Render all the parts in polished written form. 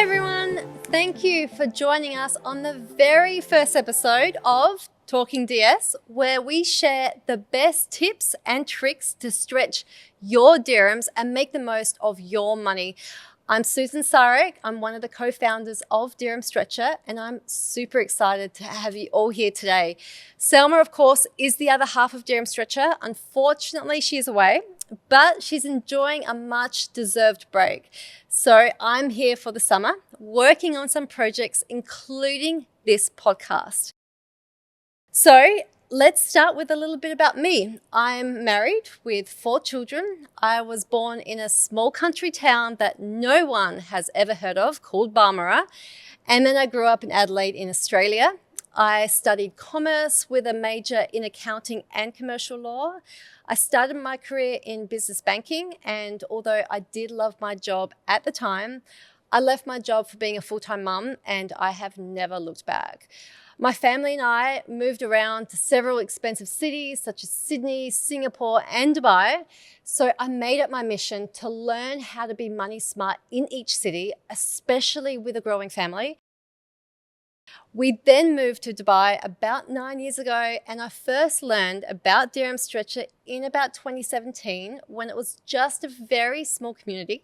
Hi everyone, thank you for joining us on the very first episode of Talking DS, where we share the best tips and tricks to stretch your dirhams and make the most of your money. I'm Susan Sarek. I'm one of the co-founders of Dirham Stretcher, and I'm super excited to have you all here today. Selma, of course, is the other half of Dirham Stretcher. Unfortunately, she's away, but she's enjoying a much-deserved break. So I'm here for the summer, working on some projects, including this podcast. So let's start with a little bit about me. I'm married with 4 children. I was born in a small country town that no one has ever heard of called Barmera. And then I grew up in Adelaide in Australia. I studied commerce with a major in accounting and commercial law. I started my career in business banking, and although I did love my job at the time, I left my job for being a full-time mum, and I have never looked back. My family and I moved around to several expensive cities such as Sydney, Singapore, and Dubai. So I made it my mission to learn how to be money smart in each city, especially with a growing family. We then moved to Dubai about 9 years ago, and I first learned about Dirham Stretcher in about 2017 when it was just a very small community.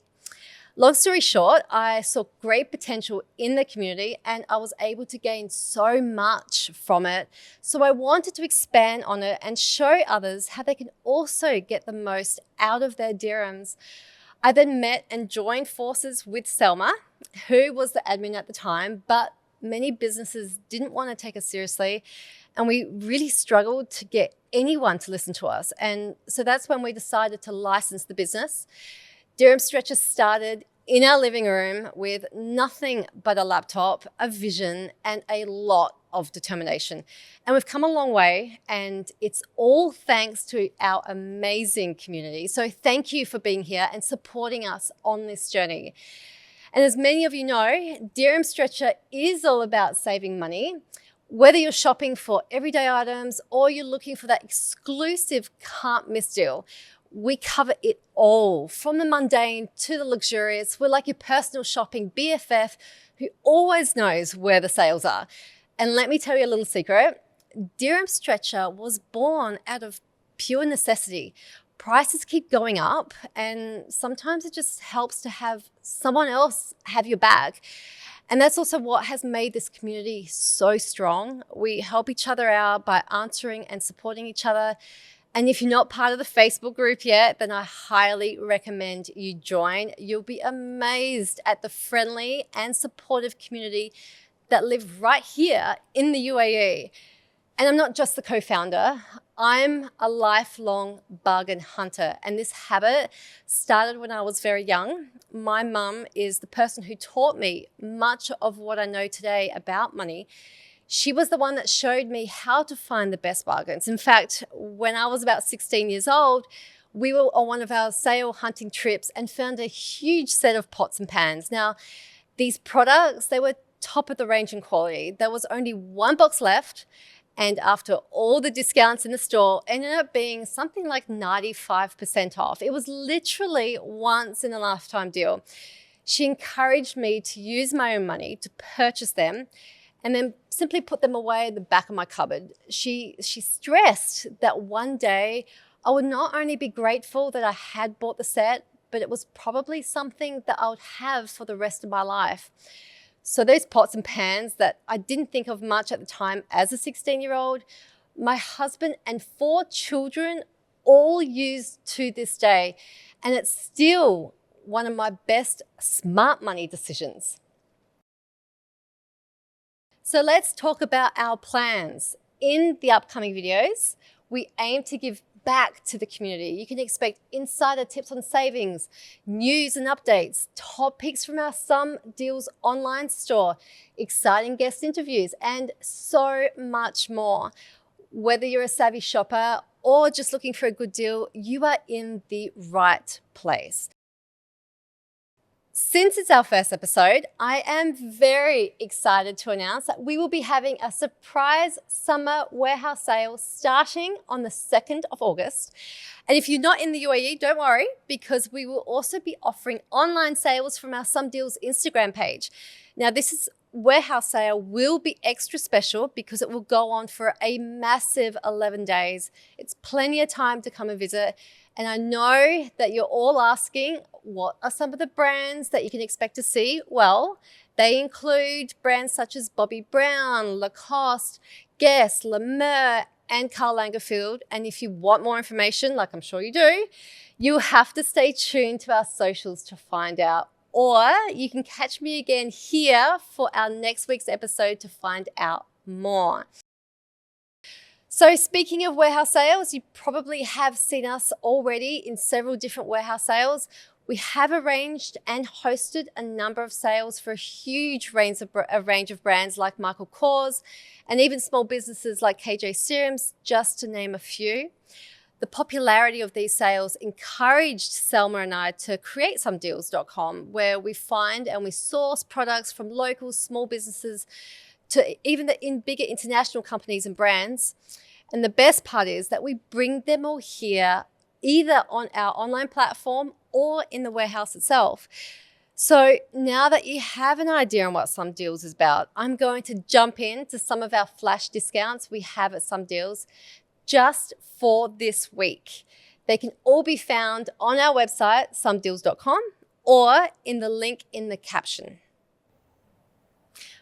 Long story short, I saw great potential in the community and I was able to gain so much from it. So I wanted to expand on it and show others how they can also get the most out of their dirhams. I then met and joined forces with Selma, who was the admin at the time, but many businesses didn't want to take us seriously, and we really struggled to get anyone to listen to us. And so that's when we decided to license the business. Dirham Stretcher started in our living room with nothing but a laptop, a vision, and a lot of determination. And we've come a long way, and it's all thanks to our amazing community. So thank you for being here and supporting us on this journey. And as many of you know, Dirham Stretcher is all about saving money. Whether you're shopping for everyday items or you're looking for that exclusive can't miss deal, we cover it all, from the mundane to the luxurious. We're like your personal shopping BFF who always knows where the sales are. And let me tell you a little secret. Dirham Stretcher was born out of pure necessity. Prices keep going up, and sometimes it just helps to have someone else have your back. And that's also what has made this community so strong. We help each other out by answering and supporting each other. And if you're not part of the Facebook group yet, then I highly recommend you join. You'll be amazed at the friendly and supportive community that live right here in the UAE. And I'm not just the co-founder. I'm a lifelong bargain hunter, and this habit started when I was very young. My mum is the person who taught me much of what I know today about money. She was the one that showed me how to find the best bargains. In fact, when I was about 16 years old, we were on one of our sale hunting trips and found a huge set of pots and pans. Now, these products, they were top of the range in quality. There was only one box left, and after all the discounts in the store, it ended up being something like 95% off. It was literally once in a lifetime deal. She encouraged me to use my own money to purchase them and then simply put them away in the back of my cupboard. She stressed that one day I would not only be grateful that I had bought the set, but it was probably something that I would have for the rest of my life. So those pots and pans that I didn't think of much at the time as a 16-year-old, my husband and 4 children all use to this day. And it's still one of my best smart money decisions. So let's talk about our plans. In the upcoming videos, we aim to give back to the community. You can expect insider tips on savings, news and updates, top picks from our Some Deals online store, exciting guest interviews, and so much more. Whether you're a savvy shopper or just looking for a good deal, you are in the right place. Since it's our first episode, I am very excited to announce that we will be having a surprise summer warehouse sale starting on the 2nd of August. And if you're not in the UAE, don't worry, because we will also be offering online sales from our Some Deals Instagram page. Now, this warehouse sale will be extra special because it will go on for a massive 11 days. It's plenty of time to come and visit. And I know that you're all asking, what are some of the brands that you can expect to see? Well, they include brands such as Bobbi Brown, Lacoste, Guess, La Mer, and Karl Lagerfeld. And if you want more information, like I'm sure you do, you have to stay tuned to our socials to find out. Or you can catch me again here for our next week's episode to find out more. So speaking of warehouse sales, you probably have seen us already in several different warehouse sales. We have arranged and hosted a number of sales for a huge range of brands like Michael Kors and even small businesses like KJ Serums, just to name a few. The popularity of these sales encouraged Selma and I to create somedeals.com, where we find and we source products from local small businesses to even in bigger international companies and brands. And the best part is that we bring them all here, either on our online platform or in the warehouse itself. So now that you have an idea on what Some Deals is about, I'm going to jump into some of our flash discounts we have at Some Deals just for this week. They can all be found on our website, somedeals.com, or in the link in the caption.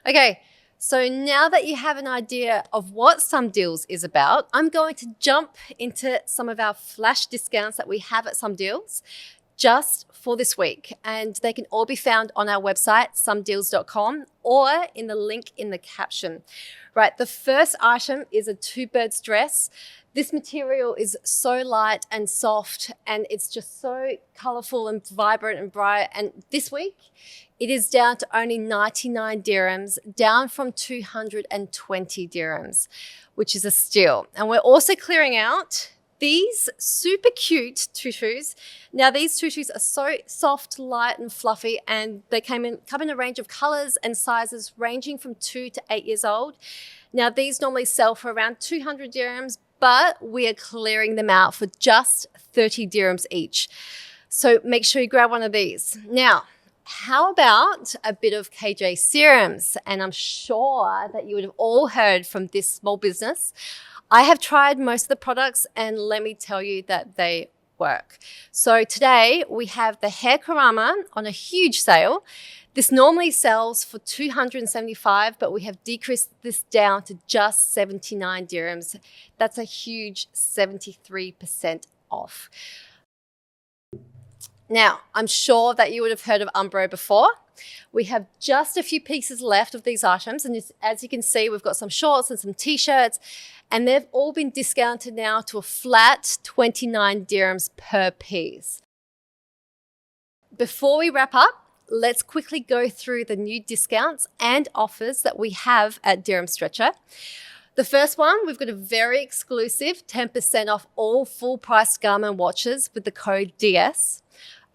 Okay, so now that you have an idea of what Some Deals is about, I'm going to jump into some of our flash discounts that we have at Some Deals just for this week. And they can all be found on our website, somedeals.com, or in the link in the caption. Right, the first item is a two-birds dress. This material is so light and soft, and it's just so colorful and vibrant and bright. And this week, it is down to only 99 dirhams, down from 220 dirhams, which is a steal. And we're also clearing out these super cute tutus. Now, these tutus are so soft, light, and fluffy, and they come in a range of colors and sizes ranging from 2 to 8 years old. Now, these normally sell for around 200 dirhams, but we are clearing them out for just 30 dirhams each. So make sure you grab one of these. Now, how about a bit of KJ Serums? And I'm sure that you would have all heard from this small business. I have tried most of the products, and let me tell you that they work. So today we have the hair karama on a huge sale. This normally sells for 275, but we have decreased this down to just 79 dirhams. That's a huge 73% off. Now, I'm sure that you would have heard of Umbro before. We have just a few pieces left of these items, and as you can see, we've got some shorts and some t-shirts, and they've all been discounted now to a flat 29 dirhams per piece. Before we wrap up, let's quickly go through the new discounts and offers that we have at Dirham Stretcher. The first one, we've got a very exclusive 10% off all full-priced Garmin watches with the code DS.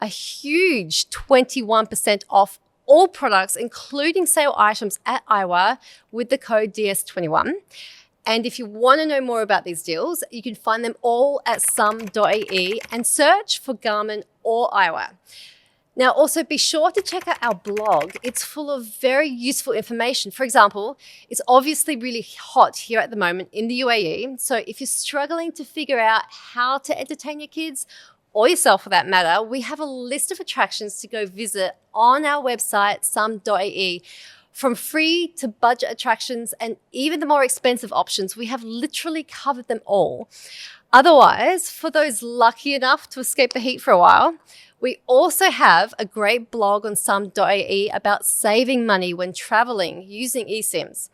A huge 21% off all products, including sale items at Iwa with the code DS21. And if you want to know more about these deals, you can find them all at some.ae and search for Garmin or Iwa. Now, also be sure to check out our blog. It's full of very useful information. For example, it's obviously really hot here at the moment in the UAE. So if you're struggling to figure out how to entertain your kids, or yourself for that matter, we have a list of attractions to go visit on our website, some.ae. From free to budget attractions and even the more expensive options, we have literally covered them all. Otherwise, for those lucky enough to escape the heat for a while, we also have a great blog on some.ae about saving money when traveling using eSIMs.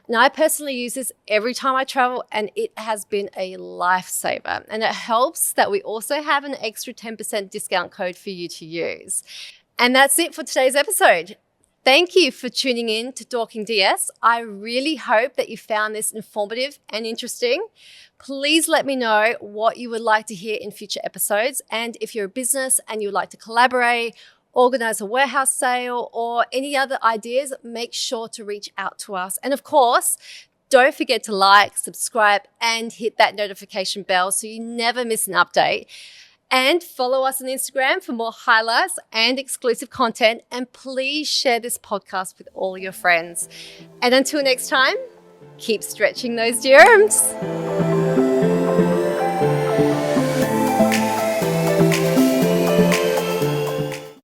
Now, I personally use this every time I travel, and it has been a lifesaver. And it helps that we also have an extra 10% discount code for you to use. And that's it for today's episode. Thank you for tuning in to Talking DS. I really hope that you found this informative and interesting. Please let me know what you would like to hear in future episodes. And if you're a business and you would like to collaborate organize a warehouse sale, or any other ideas, make sure to reach out to us. And of course, don't forget to like, subscribe, and hit that notification bell so you never miss an update. And follow us on Instagram for more highlights and exclusive content. And please share this podcast with all your friends. And until next time, keep stretching those dirhams.